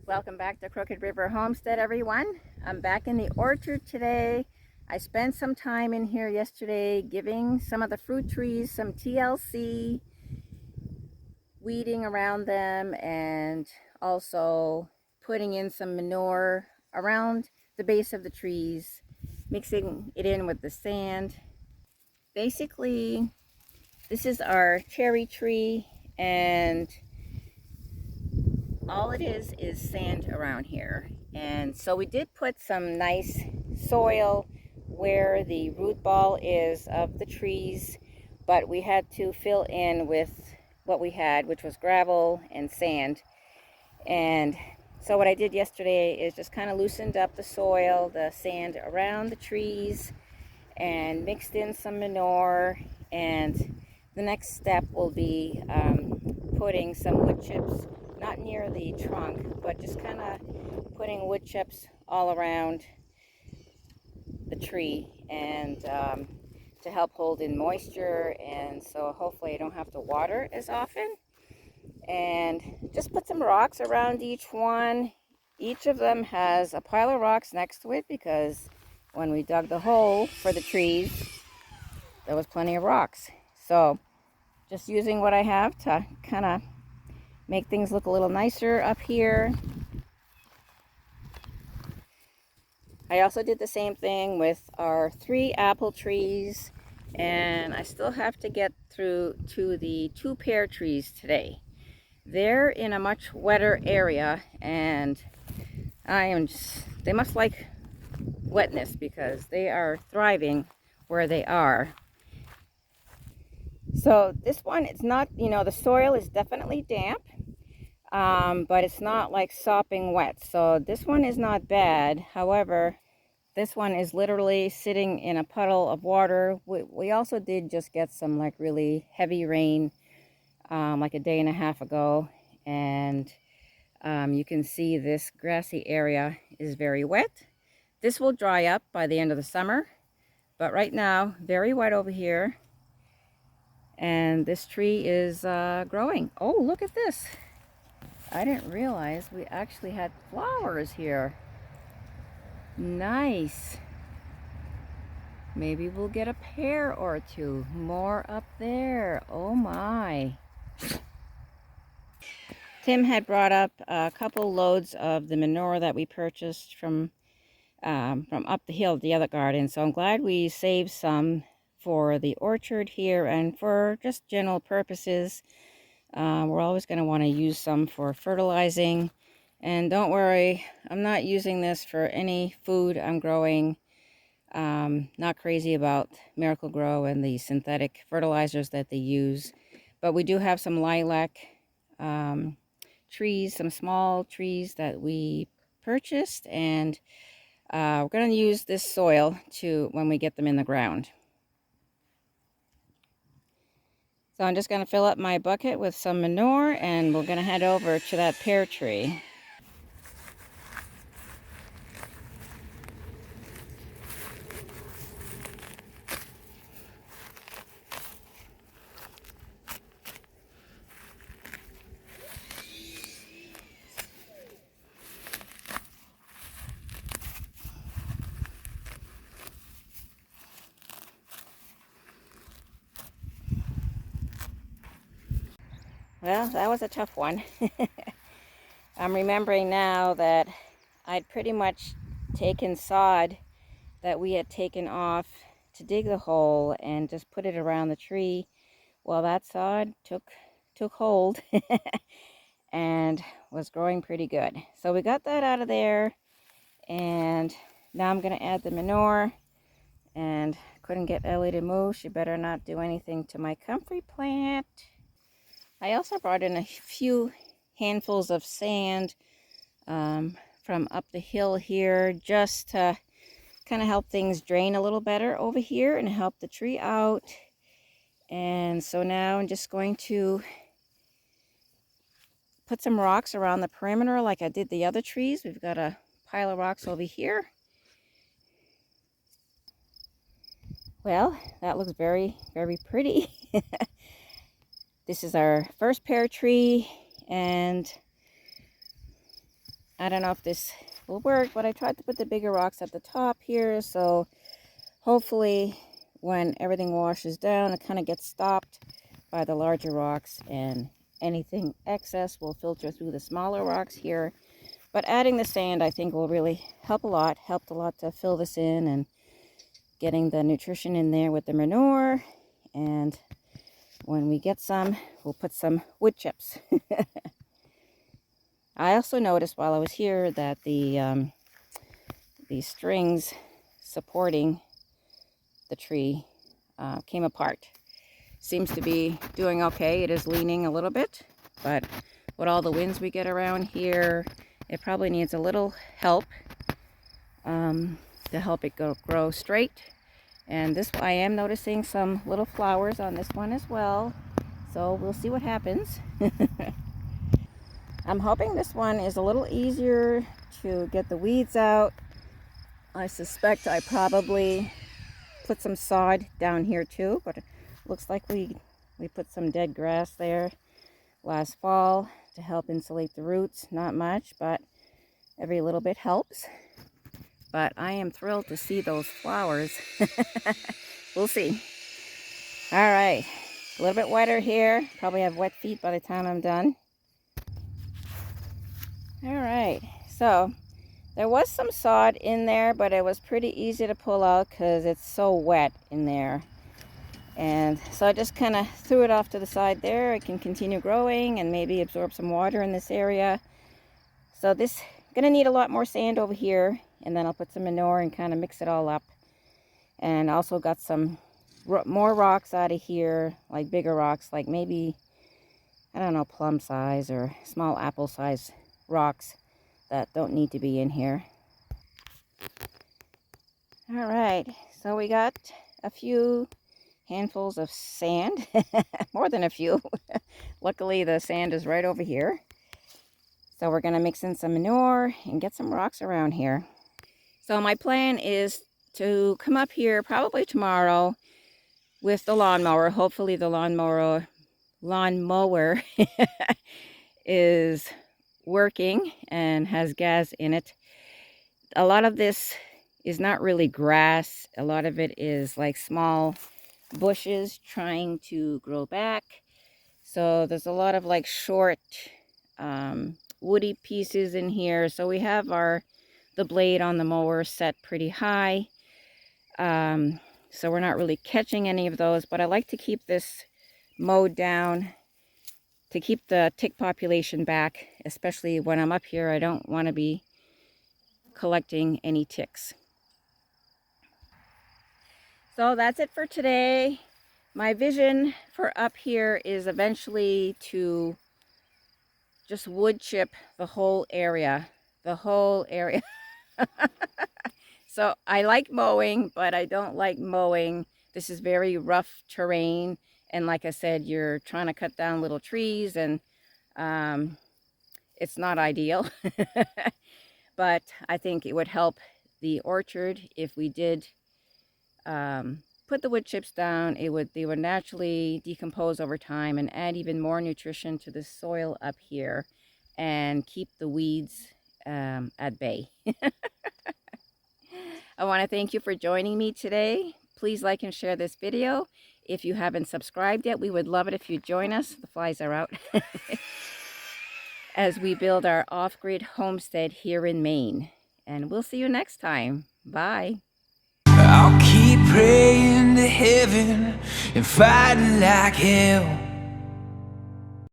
Welcome back to Crooked River Homestead, everyone. I'm back in the orchard today. I spent some time in here yesterday giving some of the fruit trees some TLC, weeding around them, and also putting in some manure around the base of the trees, mixing it in with the sand. Basically, this is our cherry tree, and all it is sand around here. And so we did put some nice soil where the root ball is of the trees, but we had to fill in with what we had, which was gravel and sand. And so what I did yesterday is just kind of loosened up the soil, the sand around the trees, and mixed in some manure. And the next step will be putting some wood chips, not near the trunk, but just kind of putting wood chips all around the tree, and to help hold in moisture, and so hopefully I don't have to water as often. And just put some rocks around each one. Each of them has a pile of rocks next to it because when we dug the hole for the trees, there was plenty of rocks. So just using what I have to kind of make things look a little nicer up here. I also did the same thing with our 3 apple trees, and I still have to get through to the 2 pear trees today. They're in a much wetter area, and they must like wetness because they are thriving where they are. So this one, it's not, the soil is definitely damp, but it's not like sopping wet. So this one is not bad. However, this one is literally sitting in a puddle of water. We also did just get some like really heavy rain like a day and a half ago. And you can see this grassy area is very wet. This will dry up by the end of the summer. But right now, very wet over here. And this tree is growing. Oh, look at this. I didn't realize we actually had flowers here. Nice. Maybe we'll get a pear or two more up there. Oh my. Tim had brought up a couple loads of the manure that we purchased from up the hill, the other garden. So I'm glad we saved some for the orchard here and for just general purposes. We're always going to want to use some for fertilizing. And don't worry, I'm not using this for any food I'm growing. Not crazy about Miracle-Gro and the synthetic fertilizers that they use. But we do have some lilac trees, some small trees that we purchased. And we're going to use this soil when we get them in the ground. So I'm just going to fill up my bucket with some manure, and we're going to head over to that pear tree. Well, that was a tough one. I'm remembering now that I'd pretty much taken sod that we had taken off to dig the hole and just put it around the tree. Well, that sod took hold and was growing pretty good. So we got that out of there, and now I'm going to add the manure. And couldn't get Ellie to move. She better not do anything to my comfrey plant. I also brought in a few handfuls of sand from up the hill here, just to kind of help things drain a little better over here and help the tree out. And so now I'm just going to put some rocks around the perimeter like I did the other trees. We've got a pile of rocks over here. Well, that looks very, very pretty. This is our first pear tree, and I don't know if this will work, but I tried to put the bigger rocks at the top here, so hopefully when everything washes down, it kind of gets stopped by the larger rocks, and anything excess will filter through the smaller rocks here. But adding the sand, I think, will really helped a lot to fill this in and getting the nutrition in there with the manure. And when we get some, we'll put some wood chips. I also noticed while I was here that the strings supporting the tree came apart. Seems to be doing okay. It is leaning a little bit, but with all the winds we get around here, it probably needs a little help to help it grow straight. And this, I am noticing some little flowers on this one as well, so we'll see what happens. I'm hoping this one is a little easier to get the weeds out. I suspect I probably put some sod down here too, but it looks like we put some dead grass there last fall to help insulate the roots. Not much, but every little bit helps. But I am thrilled to see those flowers. We'll see. All right, a little bit wetter here. Probably have wet feet by the time I'm done. All right, so there was some sod in there, but it was pretty easy to pull out because it's so wet in there. And so I just kind of threw it off to the side there. It can continue growing and maybe absorb some water in this area. So this gonna need a lot more sand over here, and then I'll put some manure and kind of mix it all up. And also got some more rocks out of here, like bigger rocks, like maybe, I don't know, plum size or small apple size rocks that don't need to be in here. All right, so we got a few handfuls of sand, more than a few. Luckily the sand is right over here. So we're gonna mix in some manure and get some rocks around here. So my plan is to come up here probably tomorrow with the lawnmower. Hopefully the lawnmower is working and has gas in it. A lot of this is not really grass. A lot of it is like small bushes trying to grow back. So there's a lot of like short woody pieces in here. So we have the blade on the mower set pretty high. So we're not really catching any of those, but I like to keep this mowed down to keep the tick population back, especially when I'm up here. I don't want to be collecting any ticks. So that's it for today. My vision for up here is eventually to just wood chip the whole area. So I like mowing, but I don't like mowing. This is very rough terrain. And like I said, you're trying to cut down little trees, and it's not ideal. But I think it would help the orchard if we did put the wood chips down. They would naturally decompose over time and add even more nutrition to the soil up here and keep the weeds at bay. I want to thank you for joining me today. Please like and share this video. If you haven't subscribed yet, we would love it if you join us. The flies are out. As we build our off-grid homestead here in Maine. And we'll see you next time. Bye. I'll keep praying to heaven and fighting like hell.